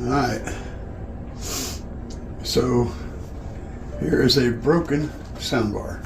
Alright, so here is a broken soundbar.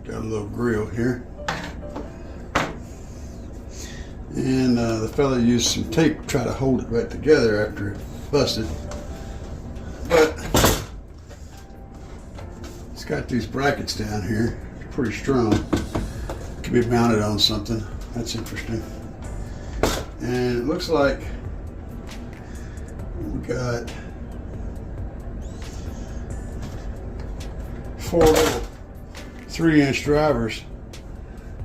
Got a little grill here. And the fella used some tape to try to hold it back together after it busted. But it's got these brackets down here. It's pretty strong. Could be mounted on something. That's interesting. And it looks like we got 4 little 3-inch drivers.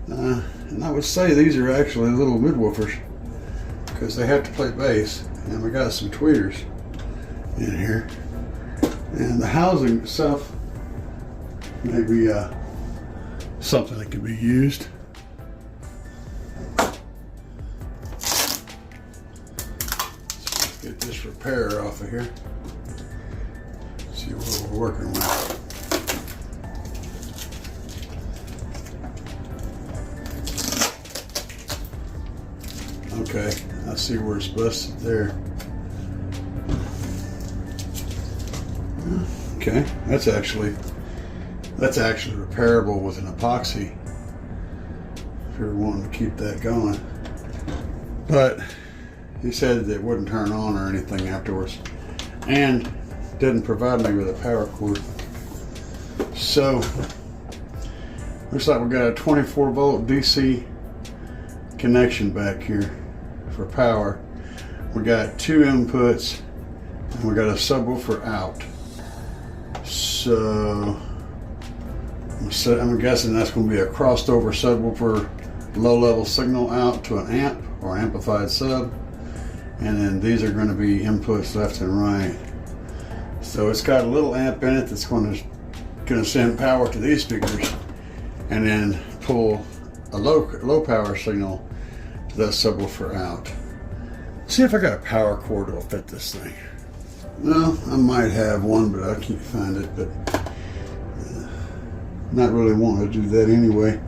And I would say these are actually little midwoofers because they have to play bass. And we got some tweeters in here. And the housing itself may be something that could be used. Let's get this repair off of here. See what we're working with. Okay, I see where it's busted there. Okay, that's actually repairable with an epoxy if you're wanting to keep that going. But he said that it wouldn't turn on or anything afterwards, and didn't provide me with a power cord. So looks like we got a 24-volt DC connection back here for power. We got 2 inputs and we got a subwoofer out. So I'm guessing that's going to be a crossed over subwoofer low level signal out to an amp or amplified sub, and then these are going to be inputs left and right. So it's got a little amp in it that's going to send power to these speakers and then pull a low power signal to that subwoofer out. See if I got a power cord that'll fit this thing. Well, I might have one, but I can't find it. But not really wanting to do that anyway.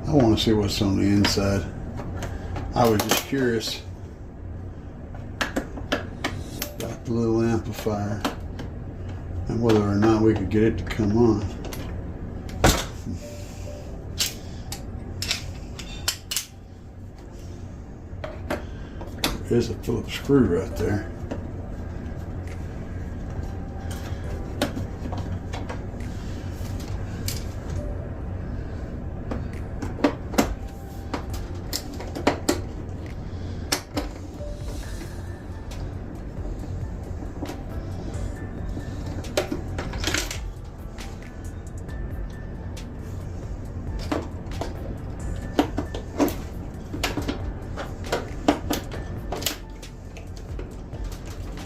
I want to see what's on the inside. I was just curious about the little amplifier and whether or not we could get it to come on. There's a Phillips screw right there.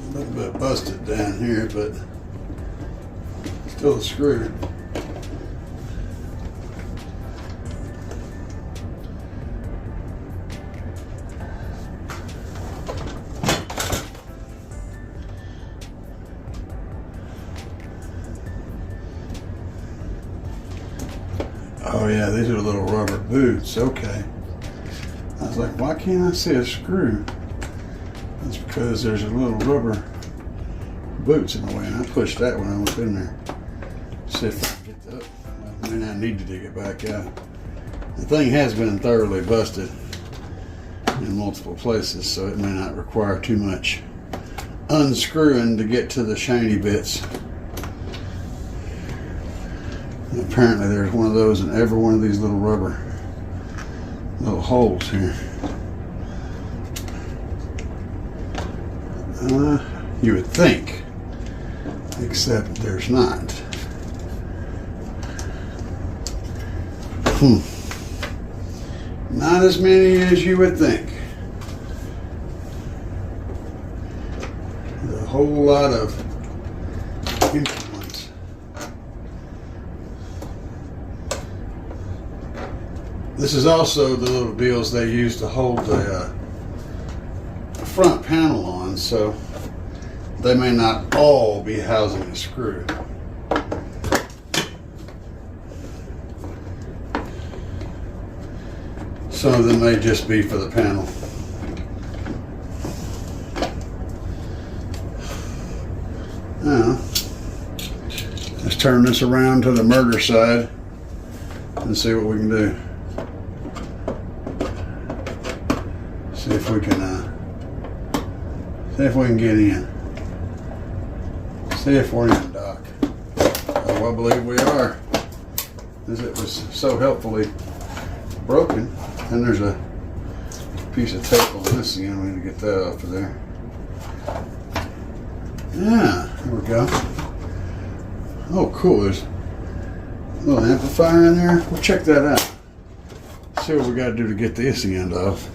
A little bit busted down here, but still a screw. Oh yeah, these are little rubber boots. Okay. I was like, why can't I see a screw? It's because there's a little rubber boots in the way, and I pushed that when I was in there. See if I can get that. I may not need to dig it back out. The thing has been thoroughly busted in multiple places, so it may not require too much unscrewing to get to the shiny bits. And apparently there's one of those in every one of these little rubber little holes here. You would think, except there's not. Not as many as you would think. There's a whole lot of empty ones. This is also the little deals they use to hold the front panel on, so they may not all be housing a screw. Some of them may just be for the panel. turn this around to the murder side and see what we can do. See if we can get in. See if we're in, Doc. Oh, I believe we are. As it was so helpfully broken. And there's a piece of tape on this end. We need to get that off of there. Yeah, there we go. Oh, cool. There's a little amplifier in there. We'll check that out. See what we got to do to get this end off.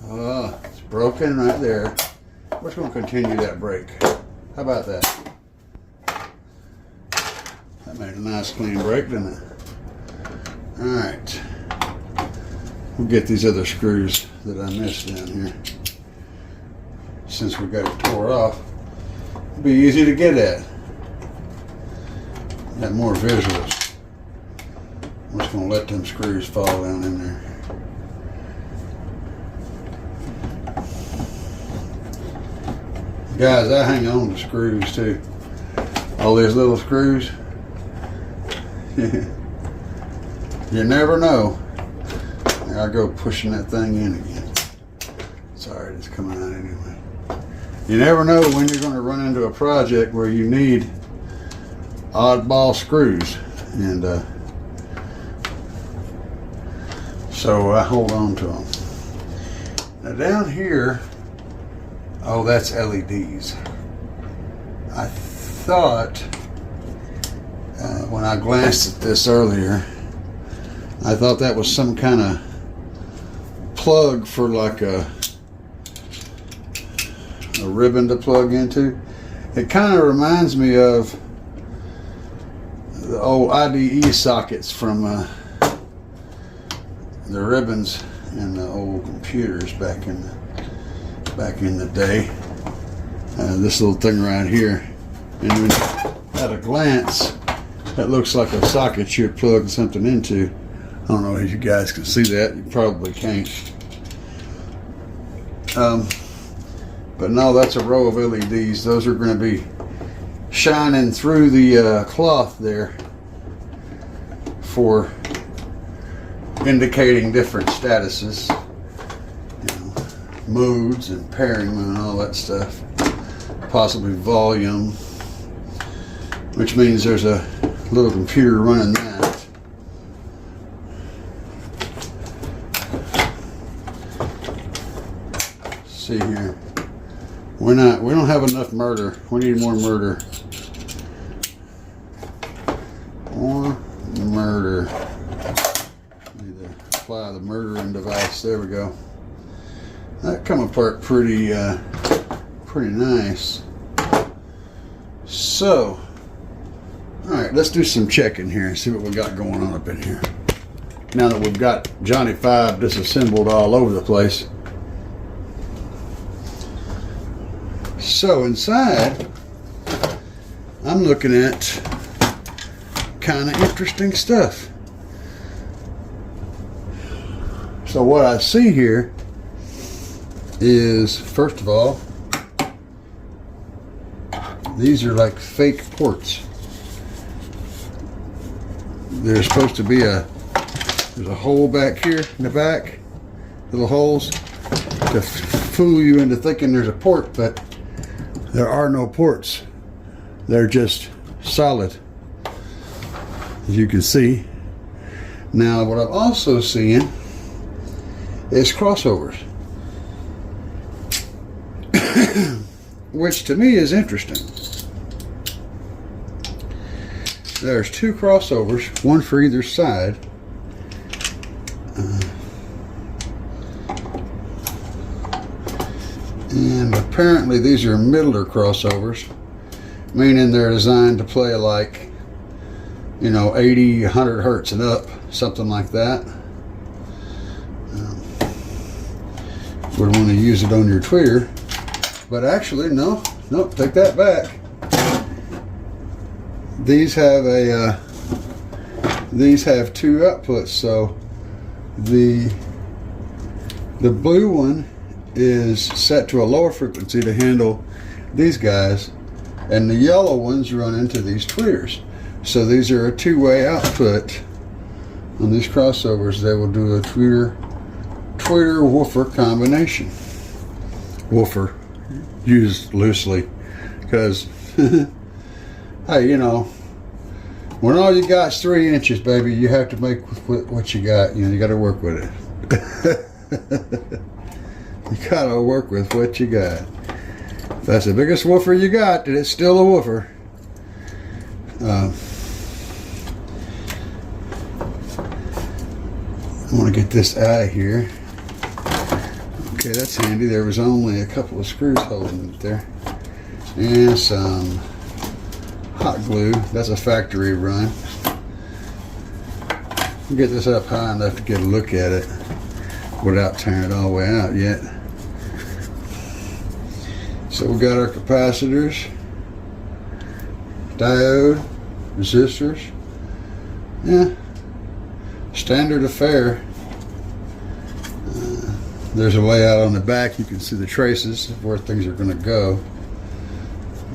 Oh, it's broken right there. We're just going to continue that break. How about that? That made a nice clean break, didn't it? Alright. We'll get these other screws that I missed down here. Since we got it tore off, it'll be easy to get at. Got more visuals. I'm just going to let them screws fall down in there. Guys, I hang on to screws too. All these little screws. You never know. There I go pushing that thing in again. Sorry, it's coming out anyway. You never know when you're going to run into a project where you need oddball screws. And so I hold on to them. Now down here, oh, that's LEDs. I thought when I glanced at this earlier, I thought that was some kind of plug for like a ribbon to plug into. It kind of reminds me of the old IDE sockets from the ribbons in the old computers back in the day. This little thing right here, and when, at a glance, that looks like a socket you'd plug something into. I don't know if you guys can see that. You probably can't. But no, that's a row of LEDs. Those are going to be shining through the cloth there for indicating different statuses, you know, modes and pairing and all that stuff. Possibly volume, which means there's a little computer running that. See here, we don't have enough murder. We need more murder. More murder. Need to apply the murdering device. There we go. That come apart pretty nice. So, all right, let's do some checking here and see what we got going on up in here. Now that we've got Johnny 5 disassembled all over the place. So inside, I'm looking at kind of interesting stuff. So what I see here is, first of all, these are like fake ports. There's supposed to be there's a hole back here in the back, little holes to fool you into thinking there's a port, but there are no ports. They're just solid, as you can see. Now what I'm also seeing is crossovers, which to me is interesting. There's 2 crossovers, one for either side. And apparently these are middler crossovers, meaning they're designed to play like, you know, 80, 100 hertz and up, something like that. Would want to use it on your tweeter, but actually no, nope, take that back. These have these have 2 outputs, so the blue one is set to a lower frequency to handle these guys, and the yellow ones run into these tweeters. So these are a two-way output. On these crossovers, they will do a tweeter woofer combination. Woofer used loosely because hey, you know, when all you got is 3 inches, baby, you have to make with what you got. You know, you got to work with it. You got to work with what you got. If that's the biggest woofer you got, then it's still a woofer. I want to get this out of here. Okay, that's handy. There was only a couple of screws holding it there. And some hot glue. That's a factory run. I'll get this up high enough to get a look at it without tearing it all the way out yet. So we got our capacitors, diode, resistors. Yeah, standard affair. There's a layout on the back. You can see the traces of where things are going to go.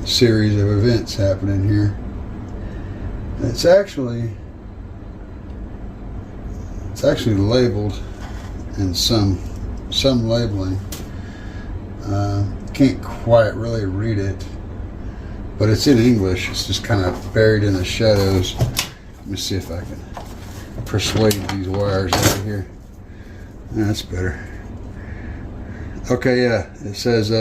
A series of events happening here. It's actually labeled in some labeling. Can't quite really read it, but it's in English. It's just kind of buried in the shadows. Let me see if I can persuade these wires out of here. That's better. Okay, yeah, it says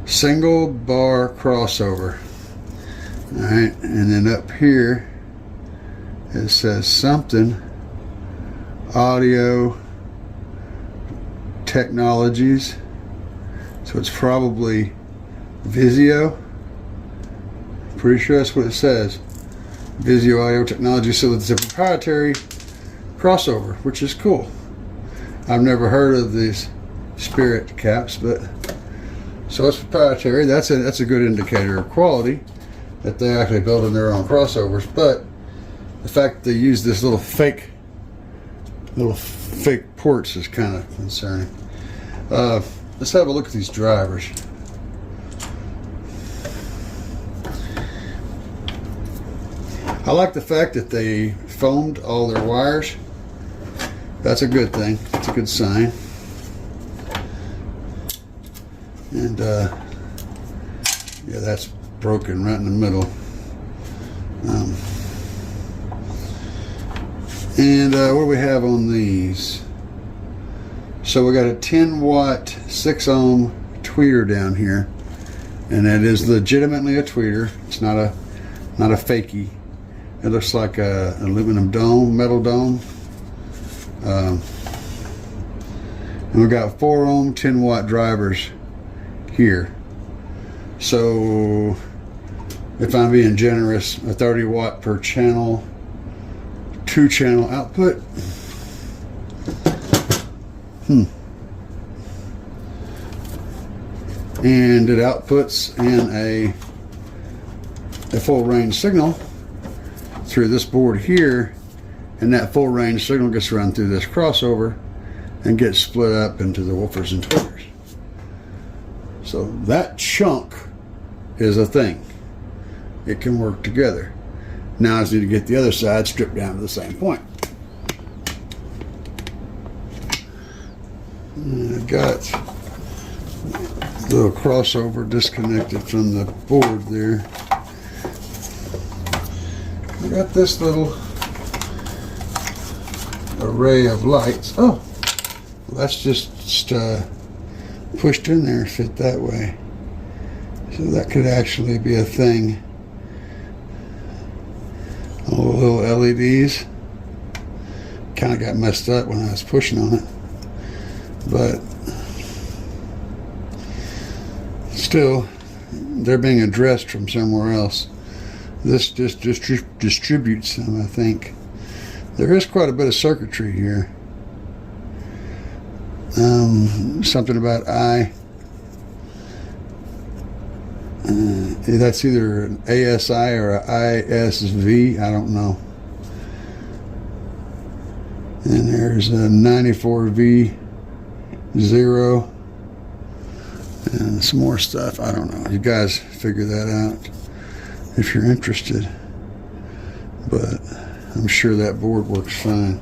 single bar crossover. All right, and then up here it says something audio technologies, so it's probably Vizio. Pretty sure that's what it says, Vizio audio technology. So it's a proprietary crossover, which is cool. I've never heard of these spirit caps, but so it's proprietary. That's a good indicator of quality, that they're actually building their own crossovers. But the fact that they use this little fake ports is kind of concerning. Let's have a look at these drivers. I like the fact that they foamed all their wires. That's a good thing. It's a good sign. And yeah, that's broken right in the middle. And what do we have on these? So we got a 10 watt 6 ohm tweeter down here, and that is legitimately a tweeter. It's not a fakey. It looks like a aluminum dome, metal dome. And we got 4 ohm 10 watt drivers here. So if I'm being generous, a 30 watt per channel, 2 channel output. And it outputs in a full range signal through this board here, and that full range signal gets run through this crossover and gets split up into the woofers and tweeters. So that chunk is a thing. It can work together. Now I just need to get the other side stripped down to the same point. And I've got the little crossover disconnected from the board there. I got this little array of lights. Oh, well, that's just pushed in there, fit that way. So that could actually be a thing. All the little LEDs kind of got messed up when I was pushing on it, but still, they're being addressed from somewhere else. This just distributes them, I think. There is quite a bit of circuitry here. Something about that's either an ASI or an ISV, I don't know. And there's a 94V0 and some more stuff. I don't know. You guys figure that out if you're interested. But I'm sure that board works fine.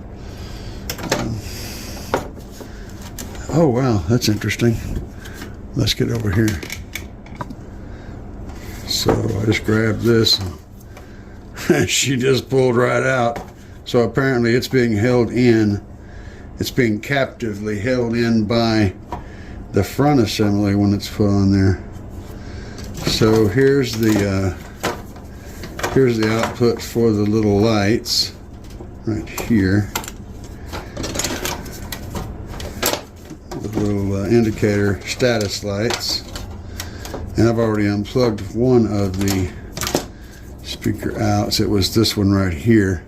Oh wow, that's interesting. Let's get over here. So I just grabbed this and she just pulled right out. So apparently it's being held in. It's being captively held in by the front assembly when it's put on there. So here's the output for the little lights right here. The little indicator status lights. And I've already unplugged one of the speaker outs. It was this one right here.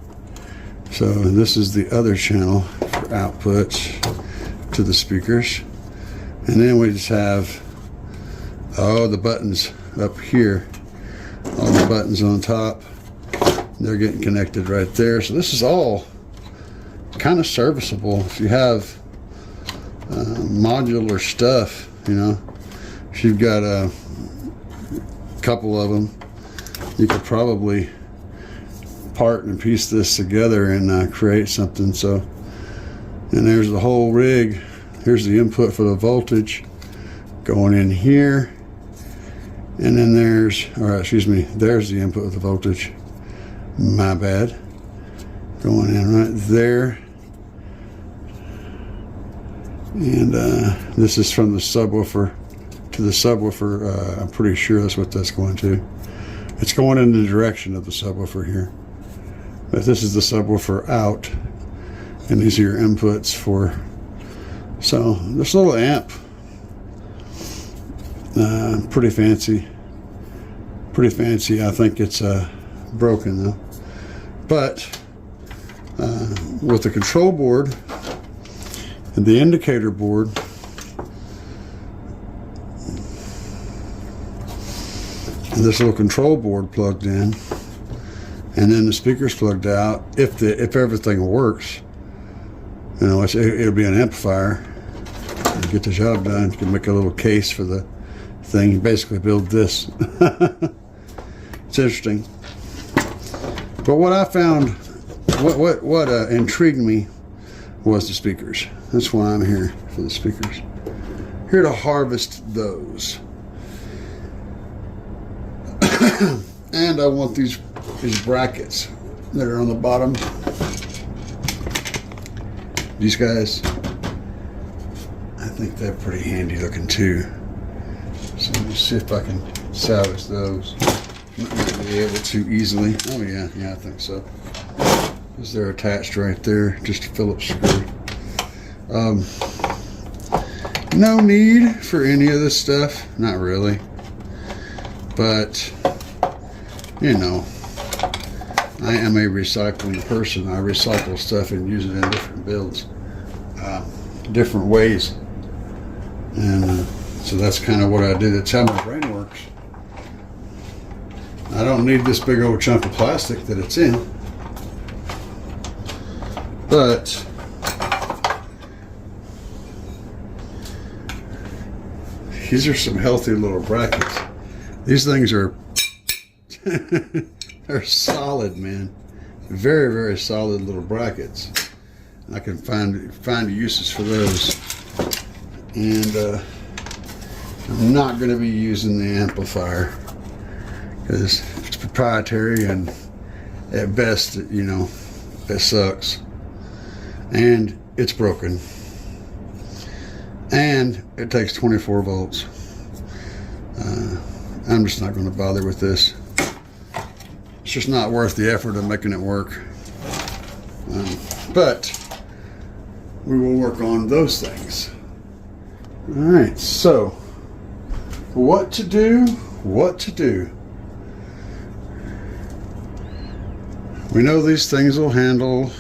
So this is the other channel for outputs to the speakers. And then we just have all the buttons up here. All the buttons on top. They're getting connected right there. So this is all kind of serviceable. If you have modular stuff, you know, if you've got a couple of them, you could probably part and piece this together and create something. So, and there's the whole rig. Here's the input for the voltage going in here, and then there's, or excuse me, there's the input of the voltage. My bad. Going in right there. And this is from the subwoofer to the subwoofer. I'm pretty sure that's what that's going to. It's going in the direction of the subwoofer here. But this is the subwoofer out, and these are your inputs for. So this little amp, pretty fancy. Pretty fancy. I think it's broken though. But with the control board and the indicator board, and this little control board plugged in, and then the speakers plugged out. If everything works, you know, it'll be an amplifier. You get the job done. You can make a little case for the thing. You basically build this. It's interesting. But what I found, what intrigued me was the speakers. That's why I'm here, for the speakers. Here to harvest those. And I want these brackets that are on the bottom. These guys, I think they're pretty handy looking too. So let me see if I can salvage those. Not going to be able to easily. Oh yeah, I think so. Because they're attached right there, just a Phillips screw. No need for any of this stuff, not really. But you know, I am a recycling person. I recycle stuff and use it in different builds, different ways, and so that's kind of what I do. That's how my brain works. I don't need this big old chunk of plastic that it's in, but these are some healthy little brackets. These things are they're solid, man. Very, very solid little brackets. I can find uses for those. And I'm not going to be using the amplifier because it's proprietary, and at best, you know, it sucks. And it's broken. And it takes 24 volts. I'm just not going to bother with this. It's just not worth the effort of making it work. But we will work on those things. All right, so what to do? We know these things will handle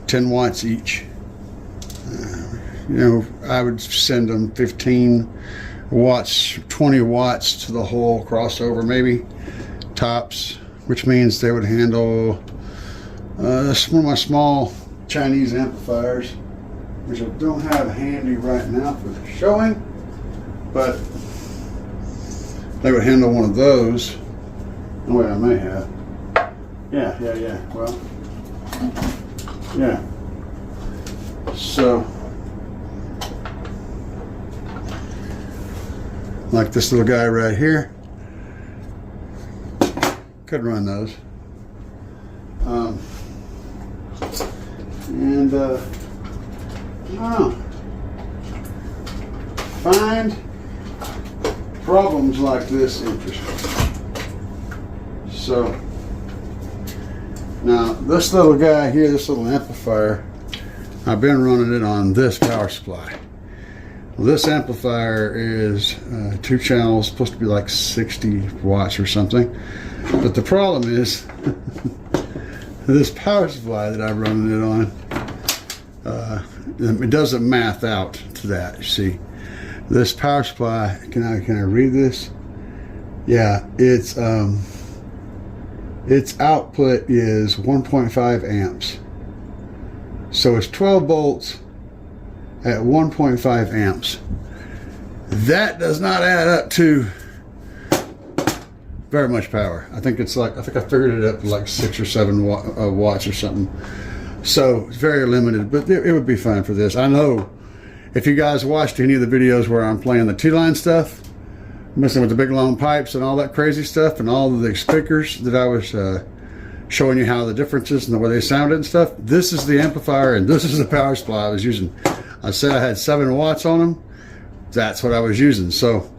10 watts each. You know, I would send them 15 watts, 20 watts to the whole crossover, maybe tops, which means they would handle one of my small Chinese amplifiers, which I don't have handy right now for showing, but they would handle one of those. Oh wait, I may have. Yeah. Well, yeah. So, like this little guy right here, could run those. And I don't know, find problems like this interesting. So now this little guy here, this little amplifier, I've been running it on this power supply. Well, this amplifier is 2 channels, supposed to be like 60 watts or something. But the problem is this power supply that I'm running it on, it doesn't math out to that. You see, this power supply, can I read this? Yeah, its output is 1.5 amps. So it's 12 volts at 1.5 amps. That does not add up to very much power. I think it's like, I figured it up to like 6 or 7 watts or something. So it's very limited, but it would be fine for this. I know if you guys watched any of the videos where I'm playing the T-line stuff, messing with the big long pipes and all that crazy stuff, and all of the speakers that I was showing you how the differences and the way they sounded and stuff, this is the amplifier and this is the power supply I was using. I said I had 7 watts on them. That's what I was using. So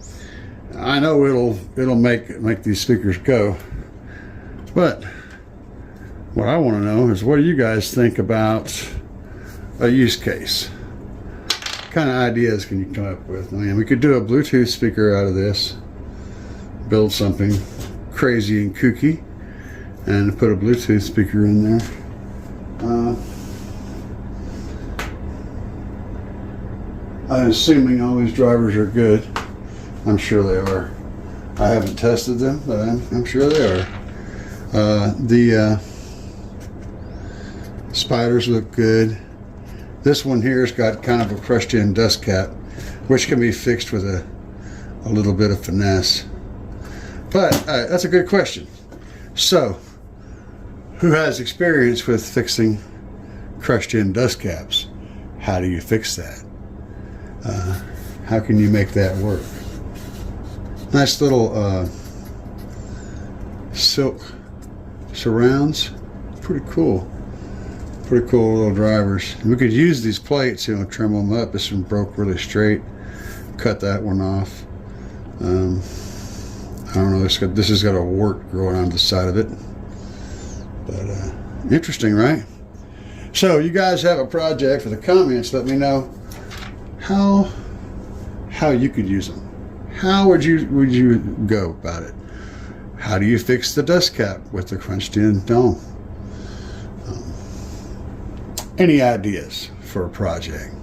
I know it'll make these speakers go. But what I want to know is, what do you guys think about a use case? What kind of ideas can you come up with? I mean, we could do a Bluetooth speaker out of this, build something crazy and kooky, and put a Bluetooth speaker in there. I'm assuming all these drivers are good. I'm sure they are. I haven't tested them, but I'm sure they are. The spiders look good. This one here has got kind of a crushed in dust cap, which can be fixed with a little bit of finesse. But that's a good question. So, who has experience with fixing crushed in dust caps? How do you fix that? How can you make that work? Nice little silk surrounds. Pretty cool. Pretty cool little drivers. We could use these plates, you know, trim them up. This one broke really straight. Cut that one off. I don't know. This has got a wart growing on the side of it. But interesting, right? So you guys have a project for the comments. Let me know how you could use them. How would you go about it? How do you fix the dust cap with the crunched in dome? Any ideas for a project?